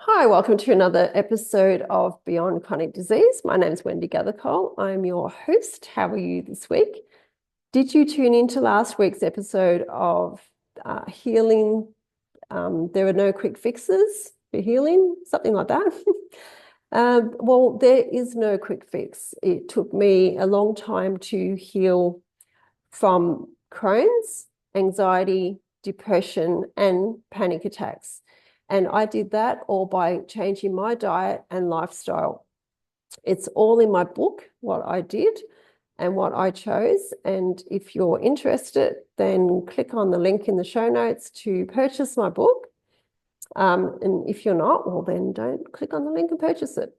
Hi, welcome to another episode of Beyond Chronic Disease. My name is Wendy Gathercole. I'm your host. How are you this week? Did you tune into last week's episode of healing? There are no quick fixes for healing, something like that. Well, there is no quick fix. It took me a long time to heal from Crohn's, anxiety, depression, and panic attacks. And I did that all by changing my diet and lifestyle. It's all in my book, what I did and what I chose. And if you're interested, then click on the link in the show notes to purchase my book. And if you're not, well, then don't click on the link and purchase it.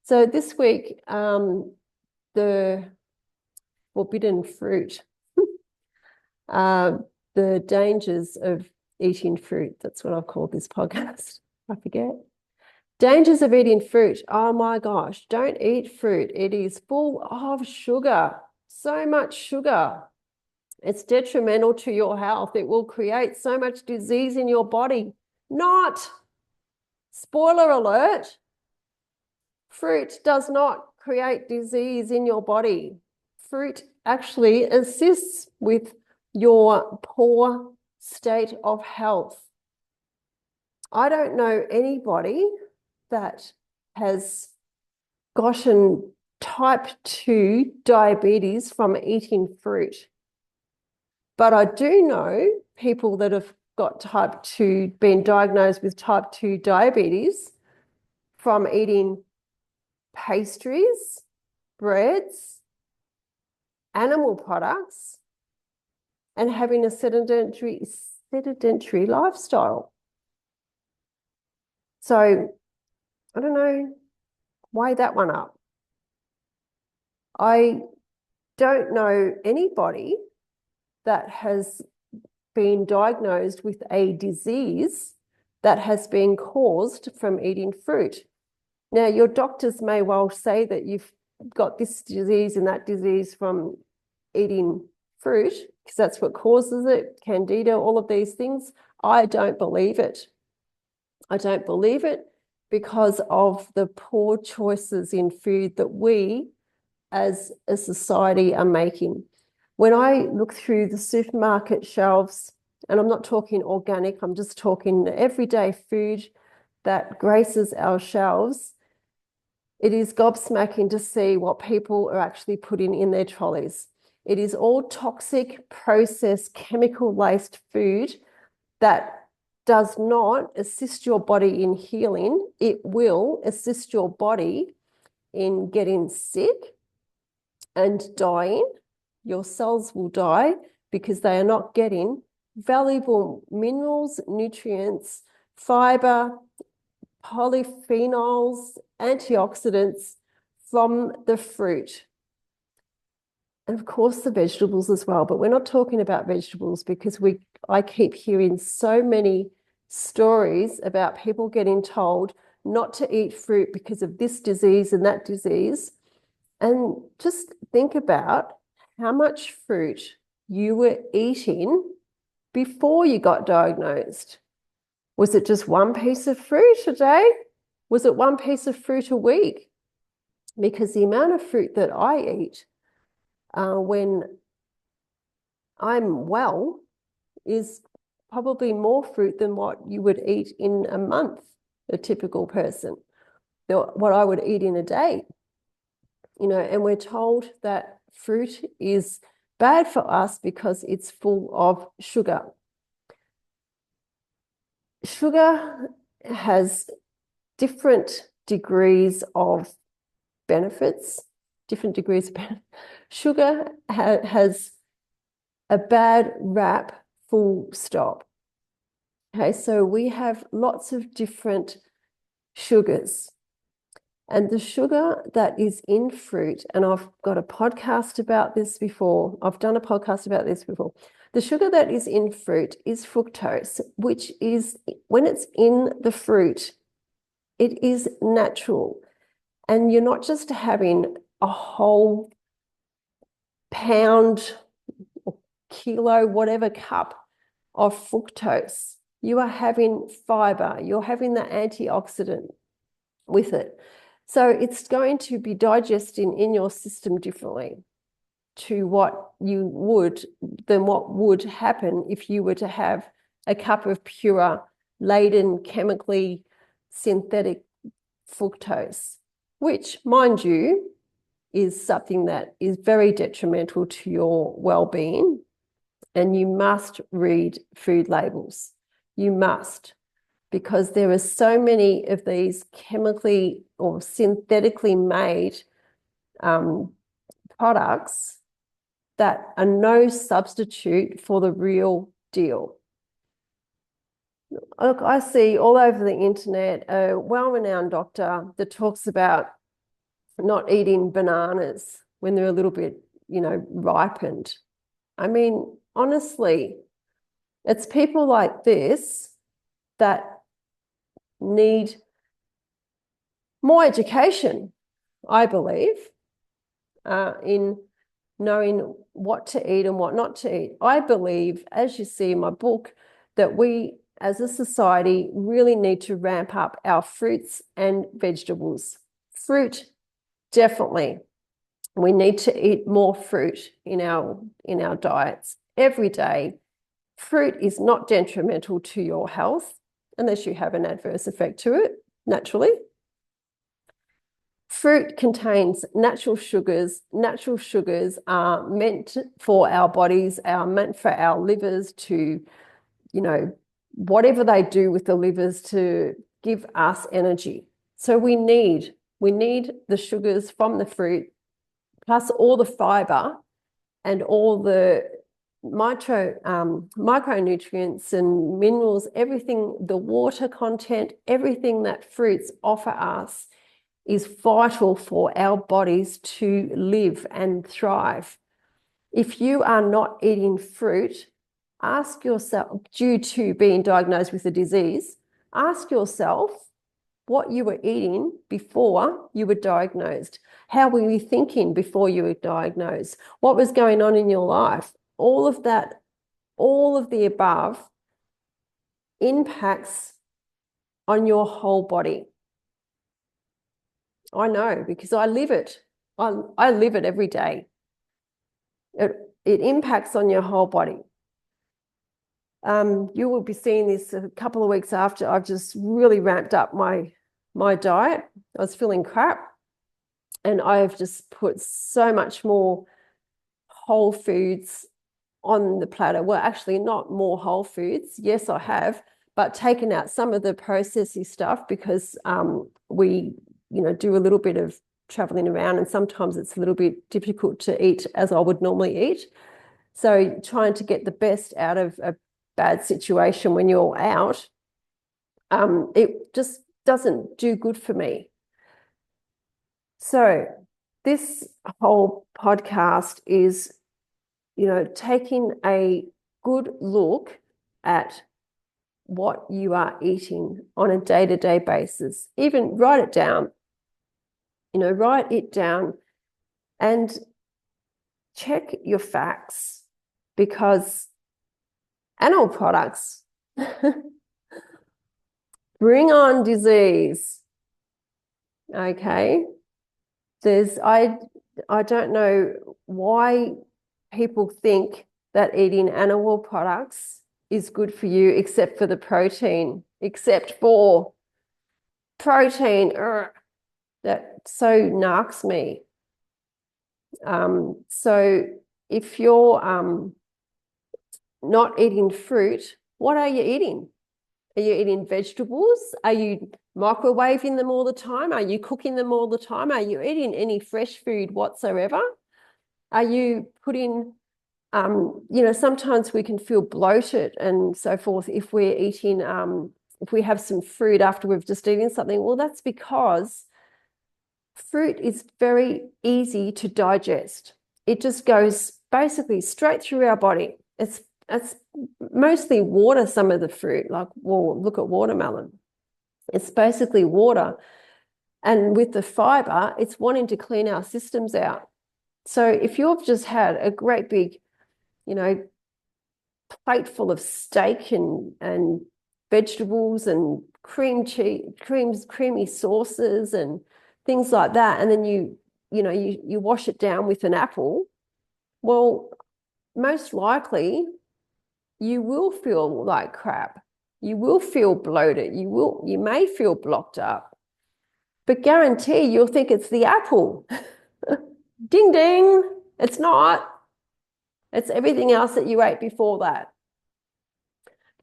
So this week, the forbidden fruit, the dangers of eating fruit. That's what I've called this podcast. I forget. Dangers of eating fruit. Oh my gosh, don't eat fruit. It is full of sugar, so much sugar. It's detrimental to your health. It will create so much disease in your body. Not, spoiler alert, fruit does not create disease in your body. Fruit actually assists with your poor state of health. I don't know anybody that has gotten type 2 diabetes from eating fruit. But I do know people that have got type 2, been diagnosed with type 2 diabetes from eating pastries, breads, animal products, and having a sedentary lifestyle. So I don't know, weigh that one up. I don't know anybody that has been diagnosed with a disease that has been caused from eating fruit. Now, your doctors may well say that you've got this disease and that disease from eating fruit, because that's what causes it, candida, all of these things. I don't believe it. I don't believe it because of the poor choices in food that we as a society are making. When I look through the supermarket shelves, and I'm not talking organic, I'm just talking everyday food that graces our shelves, it is gobsmacking to see what people are actually putting in their trolleys. It is all toxic, processed, chemical-laced food that does not assist your body in healing. It will assist your body in getting sick and dying. Your cells will die because they are not getting valuable minerals, nutrients, fibre, polyphenols, antioxidants from the fruit. And of course the vegetables as well, but we're not talking about vegetables because I keep hearing so many stories about people getting told not to eat fruit because of this disease and that disease. And just think about how much fruit you were eating before you got diagnosed. Was it just one piece of fruit a day? Was it one piece of fruit a week? Because the amount of fruit that I eat when I'm well is probably more fruit than what you would eat in a month, a typical person, what I would eat in a day. And we're told that fruit is bad for us because it's full of sugar. Sugar has different degrees of benefits, Sugar has a bad rap, full stop. Okay, so we have lots of different sugars. And the sugar that is in fruit, and I've got a podcast about this before, I've done a podcast about this before. The sugar that is in fruit is fructose, which is, when it's in the fruit, it is natural. And you're not just having a whole pound or kilo, whatever cup of fructose. you are having fibre, you're having the antioxidant with it. So it's going to be digesting in your system differently to what you would, than what would happen if you were to have a cup of pure, laden, chemically synthetic fructose, which, mind you, is something that is very detrimental to your well-being. And you must read food labels. You must, because there are so many of these chemically or synthetically made products that are no substitute for the real deal. Look, I see all over the internet a well-renowned doctor that talks about not eating bananas when they're a little bit, ripened. I mean, honestly, it's people like this that need more education, I believe, in knowing what to eat and what not to eat. I believe, as you see in my book, that we as a society really need to ramp up our fruits and vegetables. Fruit, definitely. We need to eat more fruit in our diets every day. Fruit is not detrimental to your health unless you have an adverse effect to it, naturally. Fruit contains natural sugars. Natural sugars are meant for our bodies, are meant for our livers to, whatever they do with the livers to give us energy. So we need the sugars from the fruit, plus all the fiber and all the micronutrients and minerals, everything, the water content, everything that fruits offer us is vital for our bodies to live and thrive. If you are not eating fruit, ask yourself, due to being diagnosed with a disease, ask yourself what you were eating before you were diagnosed. How were you thinking before you were diagnosed? What was going on in your life? All of that, all of the above impacts on your whole body. I know, because I live it. I live it every day. It impacts on your whole body. You will be seeing this a couple of weeks after I've just really ramped up my diet. I was feeling crap, and I've just put so much more whole foods on the platter. Well, actually, not more whole foods. Yes, I have, but taken out some of the processy stuff because we, do a little bit of traveling around, and sometimes it's a little bit difficult to eat as I would normally eat. So trying to get the best out of a bad situation when you're out, it just doesn't do good for me. So this whole podcast is, taking a good look at what you are eating on a day-to-day basis. Even write it down, write it down and check your facts, because animal products bring on disease. Okay. I don't know why people think that eating animal products is good for you, except for the protein, that so narks me. So if you're not eating fruit, what are you eating? Are you eating vegetables? Are you microwaving them all the time? Are you cooking them all the time? Are you eating any fresh food whatsoever? Are you putting, sometimes we can feel bloated and so forth if we're eating, if we have some fruit after we've just eaten something. Well, that's because fruit is very easy to digest. It just goes basically straight through our body. It's mostly water, some of the fruit, look at watermelon. It's basically water. And with the fiber, it's wanting to clean our systems out. So if you've just had a great big, plate full of steak and vegetables and creamy sauces and things like that, and then you wash it down with an apple, well, most likely you will feel like crap. You will feel bloated. You may feel blocked up, but guarantee you'll think it's the apple. Ding, ding. It's not. It's everything else that you ate before that.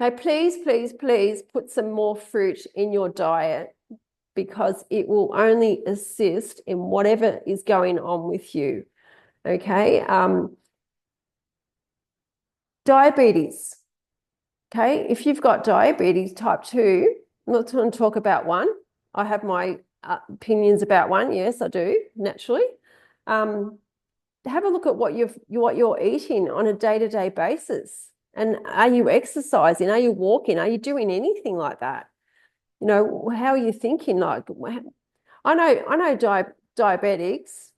Okay, please, please, please put some more fruit in your diet because it will only assist in whatever is going on with you. Okay. Diabetes. Okay, if you've got diabetes type 2, I'm not going to talk about one. I have my opinions about one. Yes, I do, naturally. Have a look at what you're eating on a day-to-day basis. And are you exercising? Are you walking? Are you doing anything like that? You know, how are you thinking? Like, I know diabetics,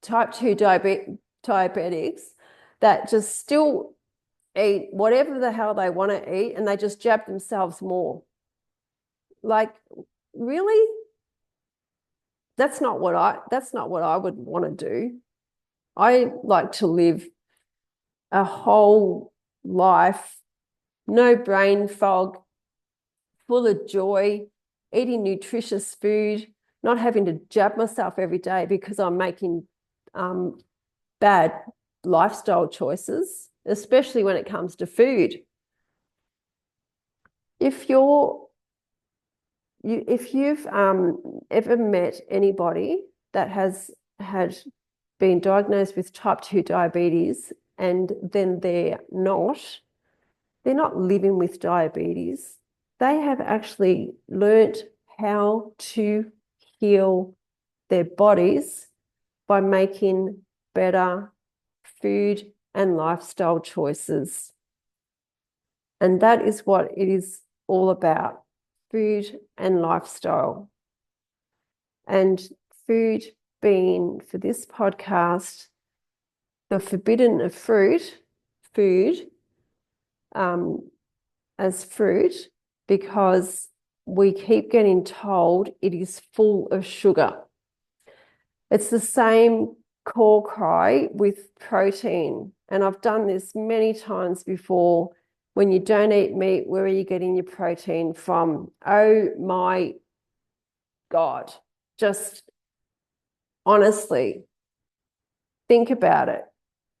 type 2 diabetics that just still eat whatever the hell they want to eat and they just jab themselves more. Like, really? That's not what I would want to do. I like to live a whole life, no brain fog, full of joy, eating nutritious food, not having to jab myself every day because I'm making bad lifestyle choices, especially when it comes to food. If you've ever met anybody that has had been diagnosed with type 2 diabetes and then they're not living with diabetes, they have actually learnt how to heal their bodies by making better food and lifestyle choices. And that is what it is all about, food and lifestyle. And food being, for this podcast, the forbidden of food as fruit, because we keep getting told it is full of sugar. It's the same call cry with protein. And I've done this many times before. When you don't eat meat, where are you getting your protein from? Oh my God. Just honestly, think about it.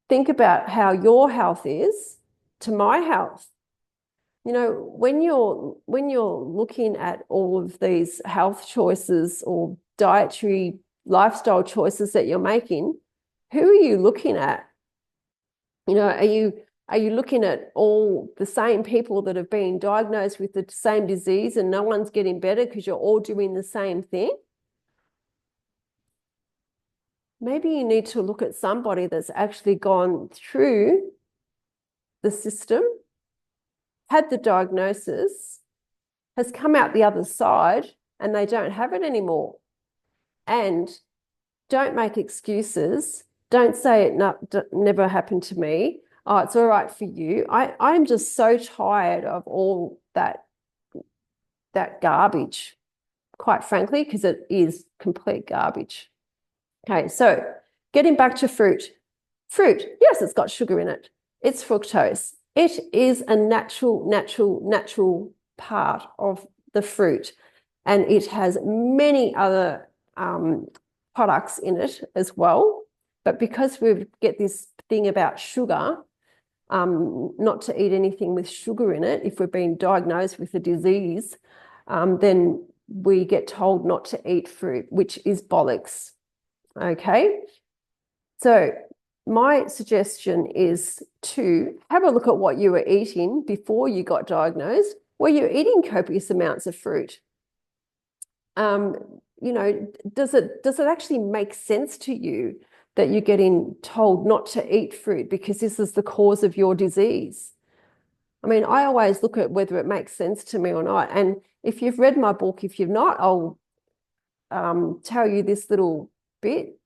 Think about how your health is to my health. You know, when you're looking at all of these health choices or dietary lifestyle choices that you're making, who are you looking at? You know, are you looking at all the same people that have been diagnosed with the same disease and no one's getting better because you're all doing the same thing? Maybe you need to look at somebody that's actually gone through the system, had the diagnosis, has come out the other side, and they don't have it anymore. And don't make excuses. Don't say it never happened to me. Oh, it's all right for you. I'm just so tired of all that garbage, quite frankly, because it is complete garbage. Okay, so getting back to fruit. Fruit, yes, it's got sugar in it. It's fructose. It is a natural part of the fruit. And it has many other products in it as well. But because we get this thing about sugar, not to eat anything with sugar in it, if we're being diagnosed with a disease, then we get told not to eat fruit, which is bollocks. Okay, so my suggestion is to have a look at what you were eating before you got diagnosed. Were you eating copious amounts of fruit? You know, does it actually make sense to you that you're getting told not to eat fruit because this is the cause of your disease? I mean, I always look at whether it makes sense to me or not. And if you've read my book, if you've not, I'll tell you this little bit.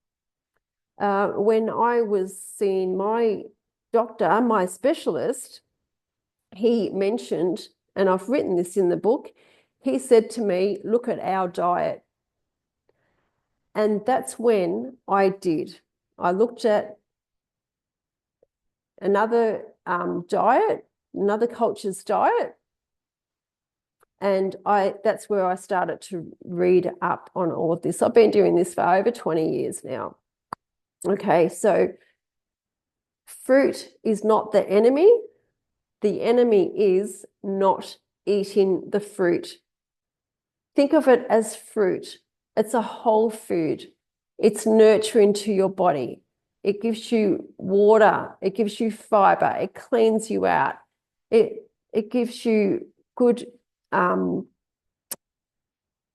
When I was seeing my doctor, my specialist, he mentioned and I've written this in the book, he said to me, look at our diet. And that's when I did. I looked at another diet, another culture's diet, and that's where I started to read up on all of this. I've been doing this for over 20 years now. Okay, so fruit is not the enemy. The enemy is not eating the fruit. Think of it as fruit. It's a whole food. It's nurturing to your body. It gives you water. It gives you fibre. It cleans you out. It gives you good,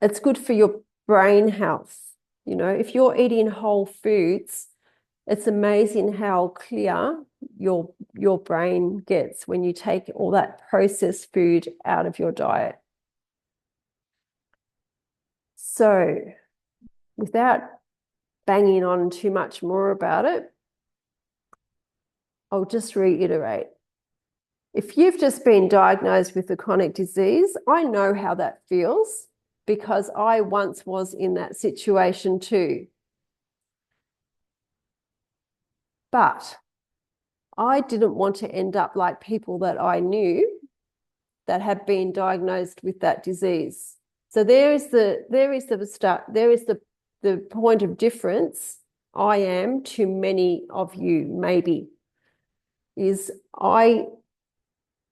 it's good for your brain health. You know, if you're eating whole foods, it's amazing how clear your brain gets when you take all that processed food out of your diet. So, without banging on too much more about it, I'll just reiterate. If you've just been diagnosed with a chronic disease, I know how that feels because I once was in that situation too. But I didn't want to end up like people that I knew that had been diagnosed with that disease. So there is the point of difference I am to many of you, maybe, is I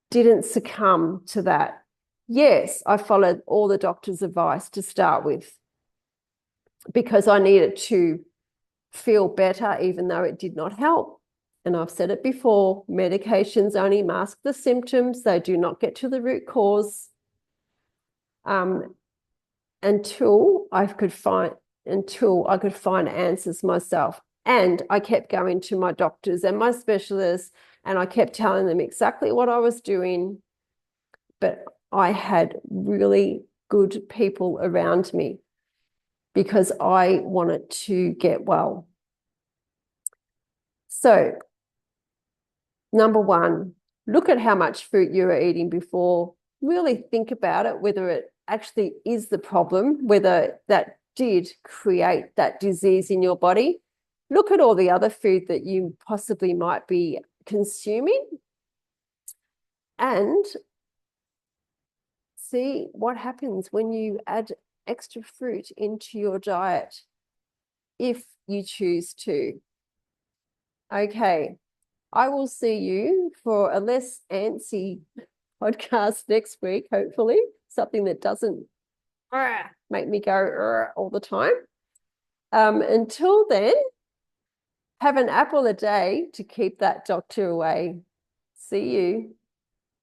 didn't succumb to that. Yes, I followed all the doctor's advice to start with because I needed to feel better, even though it did not help. And I've said it before, medications only mask the symptoms. They do not get to the root cause. Until I could find answers myself. And I kept going to my doctors and my specialists, and I kept telling them exactly what I was doing. But I had really good people around me because I wanted to get well. So, number one, look at how much fruit you were eating before. Really think about it, whether it actually is the problem, whether that did create that disease in your body. Look at all the other food that you possibly might be consuming and see what happens when you add extra fruit into your diet, if you choose to. Okay, I will see you for a less antsy podcast next week, hopefully. Something that doesn't make me go all the time. Until then, have an apple a day to keep that doctor away. See you.